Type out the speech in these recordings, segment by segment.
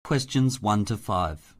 questions 1 to 5.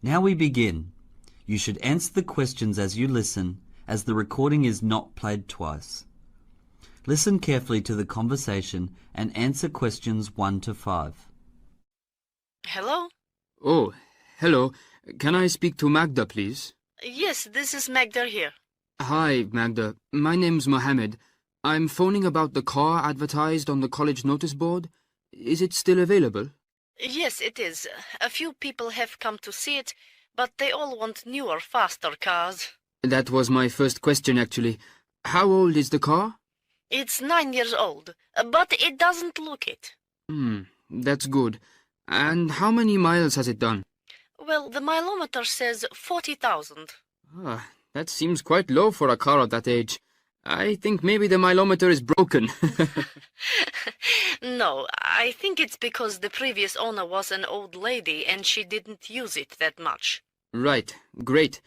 Now we begin. You should answer the questions as you listen, as the recording is not played twice. Listen carefully to the conversation and answer questions 1 to 5. Hello? Oh, hello. Can I speak to Magda, please? Yes, this is Magda here. Hi, Magda. My name's Mohammed. I'm phoning about the car advertised on the college notice board. Is it still available? Yes, it is. A few people have come to see it, but they all want newer, faster cars. That was my first question, actually. How old is the car? It's 9 years old, but it doesn't look it. That's good. And how many miles has it done? Well, the mileometer says 40,000. That seems quite low for a car at that age. I think maybe the mileometer is broken. No, I think it's because the previous owner was an old lady and she didn't use it that much. Right, great.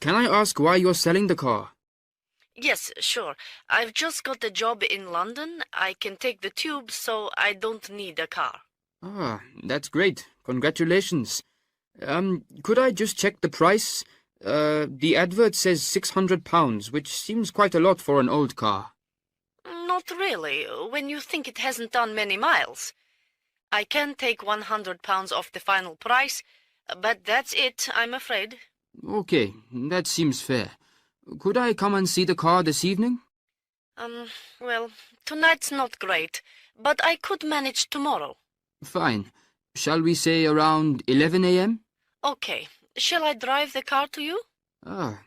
Can I ask why you're selling the car? Yes, sure. I've just got a job in London. I can take the tube, so I don't need a car. That's great. Congratulations. Could I just check the price? The advert says £600, which seems quite a lot for an old car. Not really, when you think it hasn't done many miles. I can take £100 off the final price, but that's it, I'm afraid. Okay, that seems fair. Could I come and see the car this evening? Well, tonight's not great, but I could manage tomorrow. Fine. Shall we say around 11 a.m.? Okay. Shall I drive the car to you?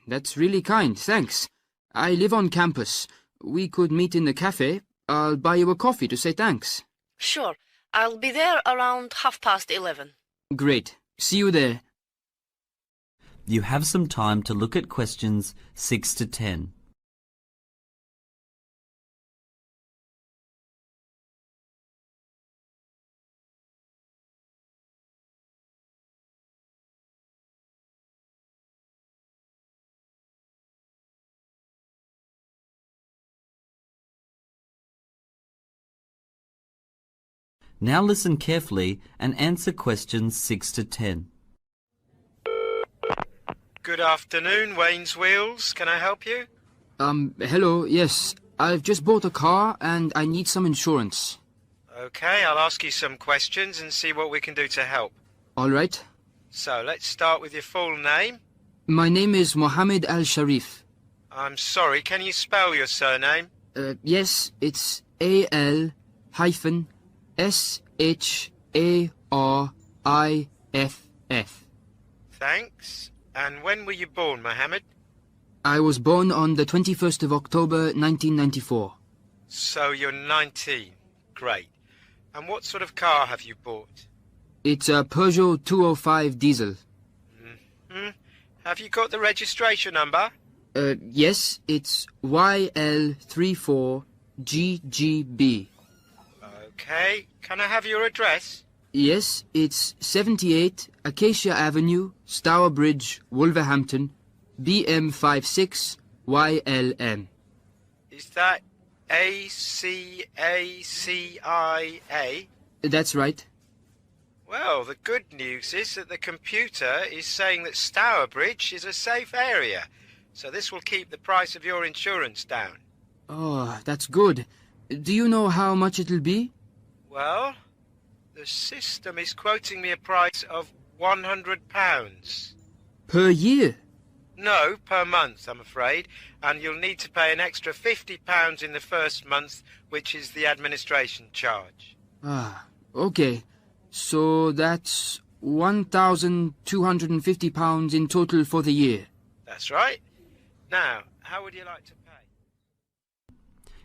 That's really kind, thanks. I live on campus. We could meet in the cafe. I'll buy you a coffee to say thanks. Sure. I'll be there around 11:30. Great. See you there. You have some time to look at questions 6 to 10. Now listen carefully and answer questions 6 to 10. Good afternoon, Wayne's Wheels. Can I help you? Hello, yes. I've just bought a car and I need some insurance. Okay, I'll ask you some questions and see what we can do to help. All right. So, let's start with your full name. My name is Mohammed Al-Sharif. I'm sorry, can you spell your surname? Yes, it's Al-Shariff. Thanks. And when were you born, Mohammed? I was born on the 21st of October, 1994. So you're 19. Great. And what sort of car have you bought? It's a Peugeot 205 diesel. Have you got the registration number? Yes, it's YL34GGB. Okay. Can I have your address? Yes, it's 78 Acacia Avenue, Stourbridge, Wolverhampton, BM56YLM. Is that ACACIA? That's right. Well, the good news is that the computer is saying that Stourbridge is a safe area, so this will keep the price of your insurance down. Oh, that's good. Do you know how much it'll be? Well, the system is quoting me a price of £100. Per year? No, per month, I'm afraid, and you'll need to pay an extra £50 in the first month, which is the administration charge. Okay. So that's £1,250 in total for the year. That's right. Now, how would you like to pay?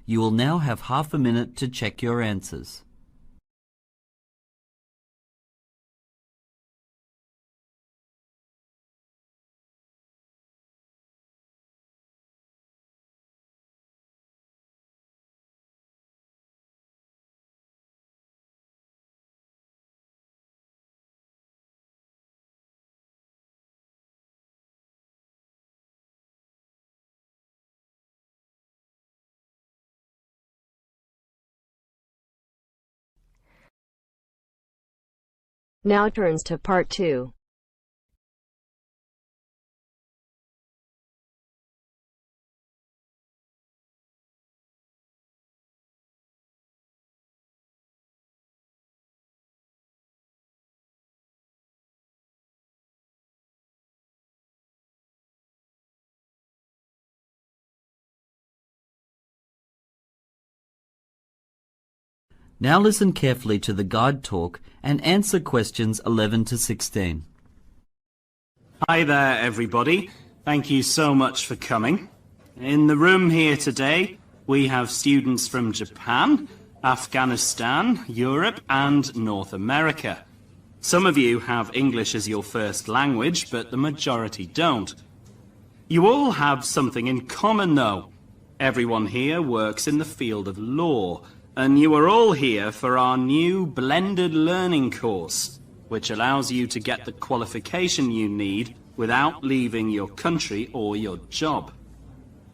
You will now have half a minute to check your answers. Now turns to Part 2. Now listen carefully to the guide talk and answer questions 11 to 16. Hi there, everybody. Thank you so much for coming. In the room here today, we have students from Japan, Afghanistan, Europe, and North America. Some of you have English as your first language, but the majority don't. You all have something in common, though. Everyone here works in the field of law, and you are all here for our new blended learning course, which allows you to get the qualification you need without leaving your country or your job.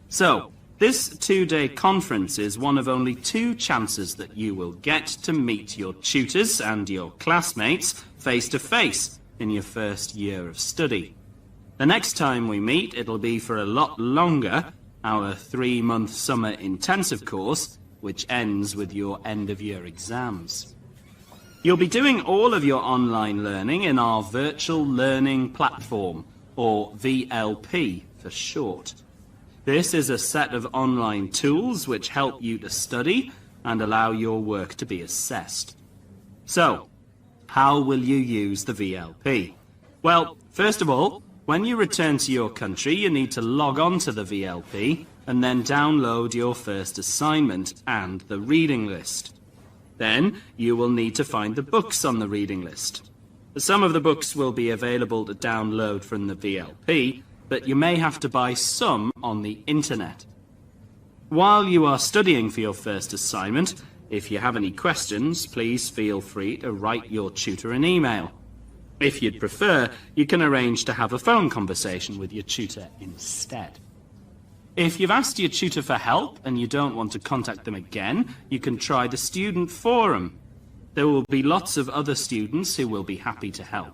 So, this 2-day conference is one of only 2 chances that you will get to meet your tutors and your classmates face to face in your first year of study. The next time we meet, it'll be for a lot longer, our 3-month summer intensive course, which ends with your end-of-year exams. You'll be doing all of your online learning in our Virtual Learning Platform, or VLP for short. This is a set of online tools which help you to study and allow your work to be assessed. So, how will you use the VLP? Well, first of all, when you return to your country, you need to log on to the VLP and then download your first assignment and the reading list. Then you will need to find the books on the reading list. Some of the books will be available to download from the VLP, but you may have to buy some on the internet. While you are studying for your first assignment, if you have any questions, please feel free to write your tutor an email. If you'd prefer, you can arrange to have a phone conversation with your tutor instead. If you've asked your tutor for help and you don't want to contact them again, you can try the student forum. There will be lots of other students who will be happy to help.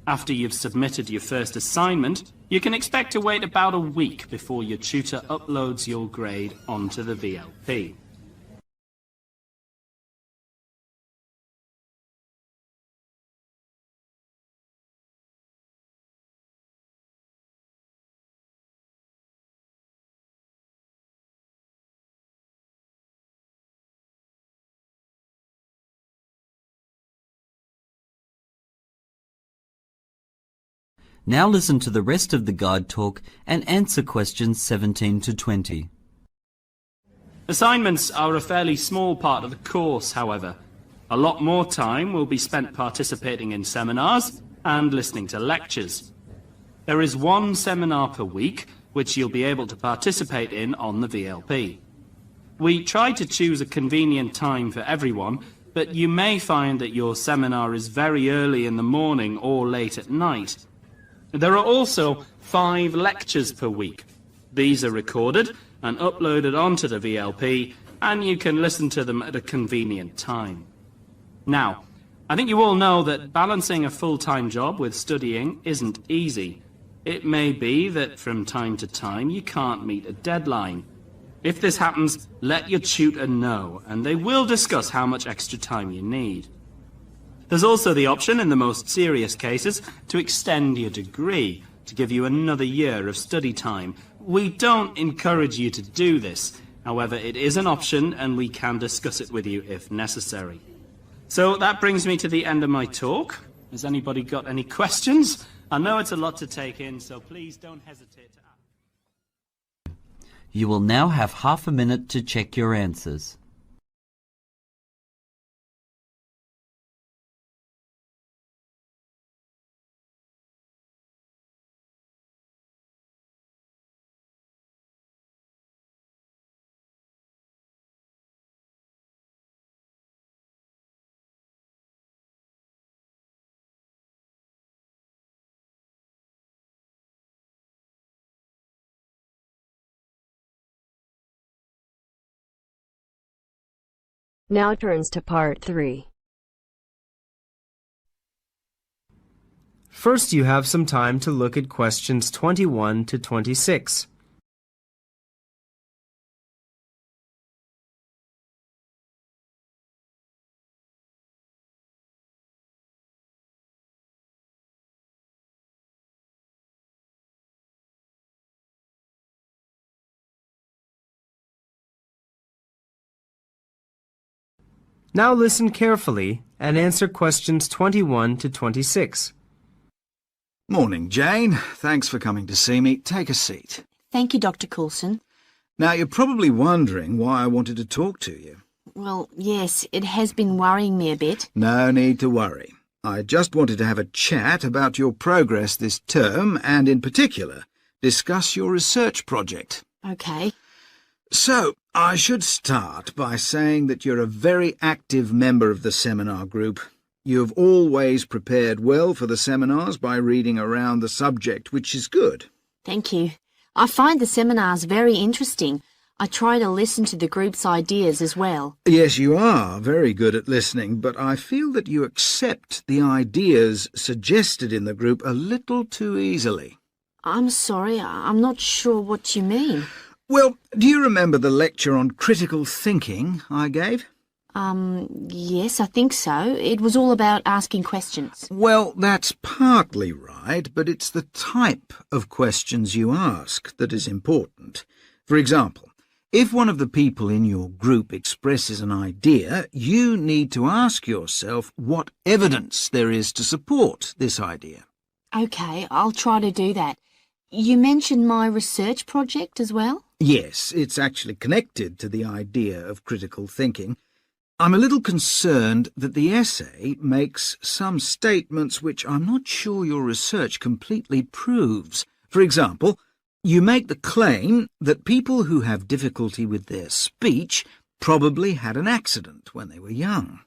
After you've submitted your first assignment, you can expect to wait about a week before your tutor uploads your grade onto the VLP. Now listen to the rest of the guide talk and answer questions 17 to 20. Assignments are a fairly small part of the course, however. A lot more time will be spent participating in seminars and listening to lectures. There is 1 seminar per week, which you'll be able to participate in on the VLP. We try to choose a convenient time for everyone, but you may find that your seminar is very early in the morning or late at night. There are also 5 lectures per week. These are recorded and uploaded onto the VLP, and you can listen to them at a convenient time. Now, I think you all know that balancing a full-time job with studying isn't easy. It may be that from time to time you can't meet a deadline. If this happens, let your tutor know, and they will discuss how much extra time you need. There's also the option, in the most serious cases, to extend your degree, to give you another year of study time. We don't encourage you to do this. However, it is an option, and we can discuss it with you if necessary. So that brings me to the end of my talk. Has anybody got any questions? I know it's a lot to take in, so please don't hesitate to ask. You will now have half a minute to check your answers. Now turns to Part 3. First, you have some time to look at questions 21 to 26. Now listen carefully and answer questions 21 to 26. Morning, Jane. Thanks for coming to see me. Take a seat. Thank you, Dr. Coulson. Now, you're probably wondering why I wanted to talk to you. Well, yes, it has been worrying me a bit. No need to worry. I just wanted to have a chat about your progress this term and, in particular, discuss your research project. OK. So, I should start by saying that you're a very active member of the seminar group. You have always prepared well for the seminars by reading around the subject, which is good. Thank you. I find the seminars very interesting. I try to listen to the group's ideas as well. Yes, you are very good at listening, but I feel that you accept the ideas suggested in the group a little too easily. I'm sorry, I'm not sure what you mean. Well, do you remember the lecture on critical thinking I gave? Yes, I think so. It was all about asking questions. Well, that's partly right, but it's the type of questions you ask that is important. For example, if one of the people in your group expresses an idea, you need to ask yourself what evidence there is to support this idea. OK, I'll try to do that. You mentioned my research project as well? Yes, it's actually connected to the idea of critical thinking. I'm a little concerned that the essay makes some statements which I'm not sure your research completely proves. For example, you make the claim that people who have difficulty with their speech probably had an accident when they were young.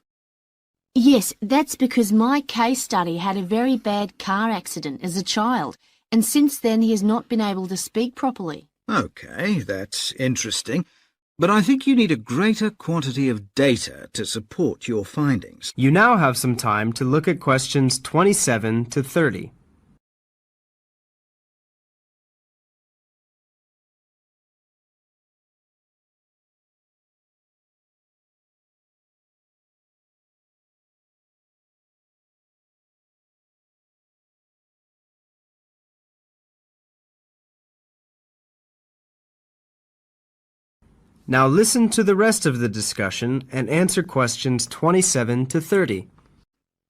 Yes, that's because my case study had a very bad car accident as a child, and since then he has not been able to speak properly. OK, that's interesting. But I think you need a greater quantity of data to support your findings. You now have some time to look at questions 27 to 30. Now listen to the rest of the discussion and answer questions 27 to 30.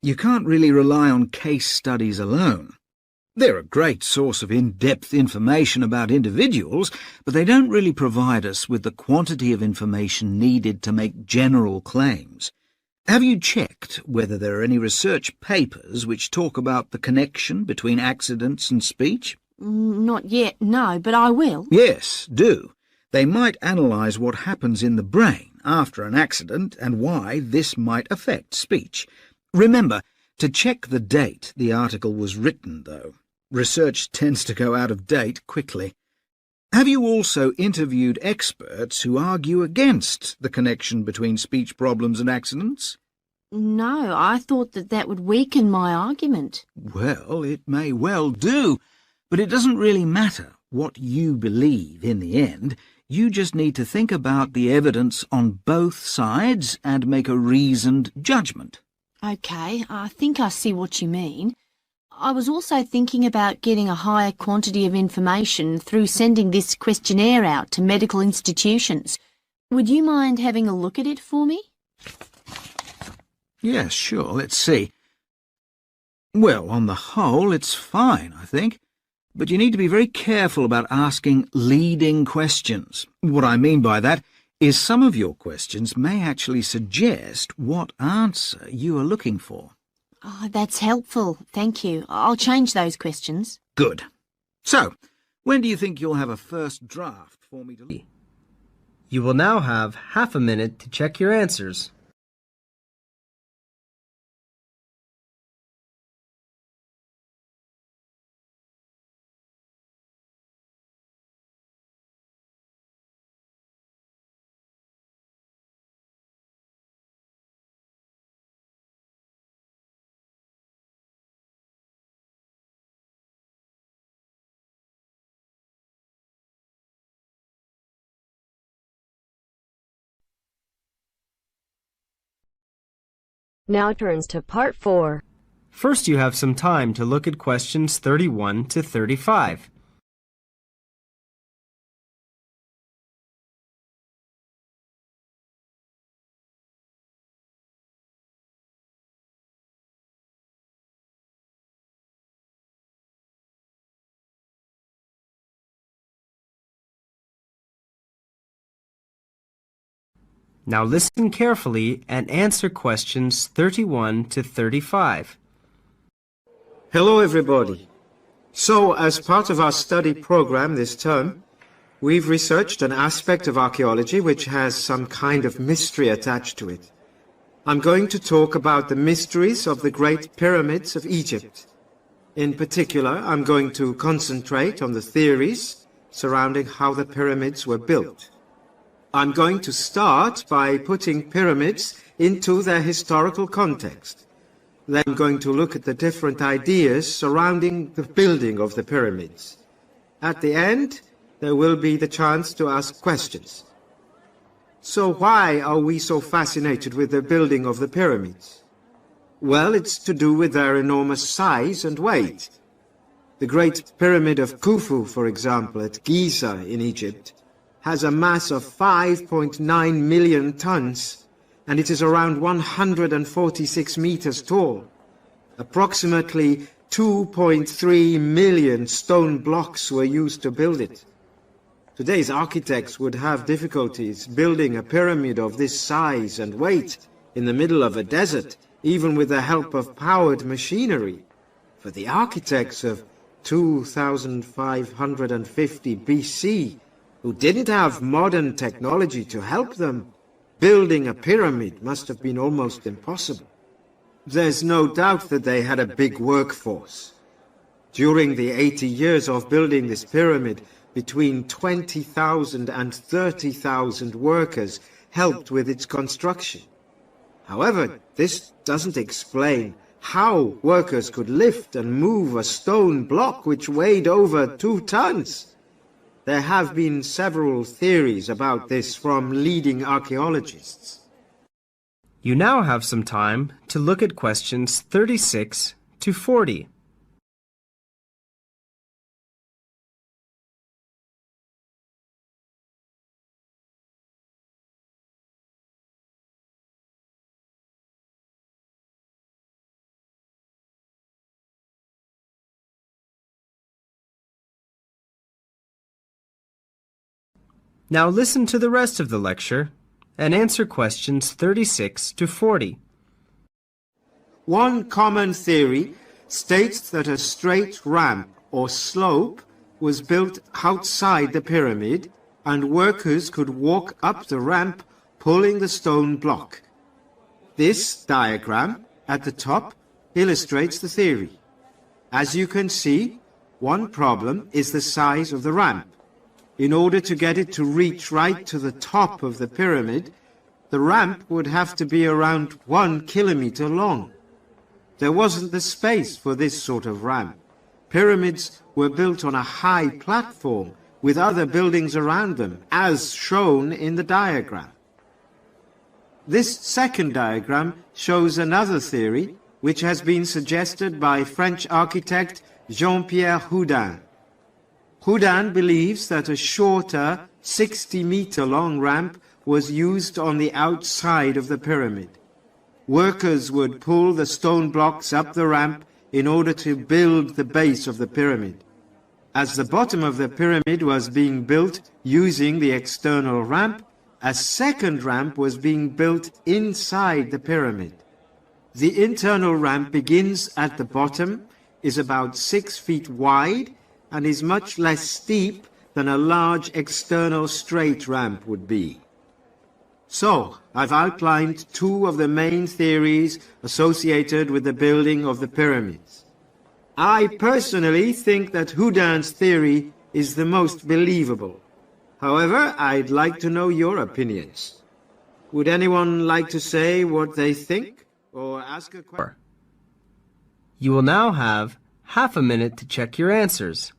You can't really rely on case studies alone. They're a great source of in-depth information about individuals, but they don't really provide us with the quantity of information needed to make general claims. Have you checked whether there are any research papers which talk about the connection between accidents and speech? Not yet, no, but I will. Yes, do. They might analyse what happens in the brain after an accident and why this might affect speech. Remember to check the date the article was written, though. Research tends to go out of date quickly. Have you also interviewed experts who argue against the connection between speech problems and accidents? No, I thought that would weaken my argument. Well, it may well do, but it doesn't really matter what you believe in the end. You just need to think about the evidence on both sides and make a reasoned judgment. OK, I think I see what you mean. I was also thinking about getting a higher quantity of information through sending this questionnaire out to medical institutions. Would you mind having a look at it for me? Yes, sure. Let's see. Well, on the whole, it's fine, I think. But you need to be very careful about asking leading questions. What I mean by that is some of your questions may actually suggest what answer you are looking for. Oh, that's helpful. Thank you. I'll change those questions. Good. So, when do you think you'll have a first draft for me to look? You will now have half a minute to check your answers. Now turns to Part 4. First, you have some time to look at questions 31 to 35. Now listen carefully and answer questions 31 to 35. Hello everybody. So, as part of our study program this term, we've researched an aspect of archaeology which has some kind of mystery attached to it. I'm going to talk about the mysteries of the Great Pyramids of Egypt. In particular, I'm going to concentrate on the theories surrounding how the pyramids were built. I'm going to start by putting pyramids into their historical context. Then I'm going to look at the different ideas surrounding the building of the pyramids. At the end, there will be the chance to ask questions. So why are we so fascinated with the building of the pyramids? Well, it's to do with their enormous size and weight. The Great Pyramid of Khufu, for example, at Giza in Egypt, has a mass of 5.9 million tons, and it is around 146 meters tall. Approximately 2.3 million stone blocks were used to build it. Today's architects would have difficulties building a pyramid of this size and weight in the middle of a desert, even with the help of powered machinery. For the architects of 2550 BC, who didn't have modern technology to help them, building a pyramid must have been almost impossible. There's no doubt that they had a big workforce. During the 80 years of building this pyramid, between 20,000 and 30,000 workers helped with its construction. However, this doesn't explain how workers could lift and move a stone block which weighed over 2 tons. There have been several theories about this from leading archaeologists. You now have some time to look at questions 36 to 40. Now listen to the rest of the lecture and answer questions 36 to 40. One common theory states that a straight ramp or slope was built outside the pyramid and workers could walk up the ramp pulling the stone block. This diagram at the top illustrates the theory. As you can see, one problem is the size of the ramp. In order to get it to reach right to the top of the pyramid, the ramp would have to be around 1 kilometer long. There wasn't the space for this sort of ramp. Pyramids were built on a high platform with other buildings around them, as shown in the diagram. This second diagram shows another theory which has been suggested by French architect Jean-Pierre Houdin. Houdin believes that a shorter 60-meter-long ramp was used on the outside of the pyramid. Workers would pull the stone blocks up the ramp in order to build the base of the pyramid. As the bottom of the pyramid was being built using the external ramp, a second ramp was being built inside the pyramid. The internal ramp begins at the bottom, is about 6 feet wide, and is much less steep than a large external straight ramp would be. So, I've outlined 2 of the main theories associated with the building of the pyramids. I personally think that Houdin's theory is the most believable. However, I'd like to know your opinions. Would anyone like to say what they think or ask a question? You will now have half a minute to check your answers.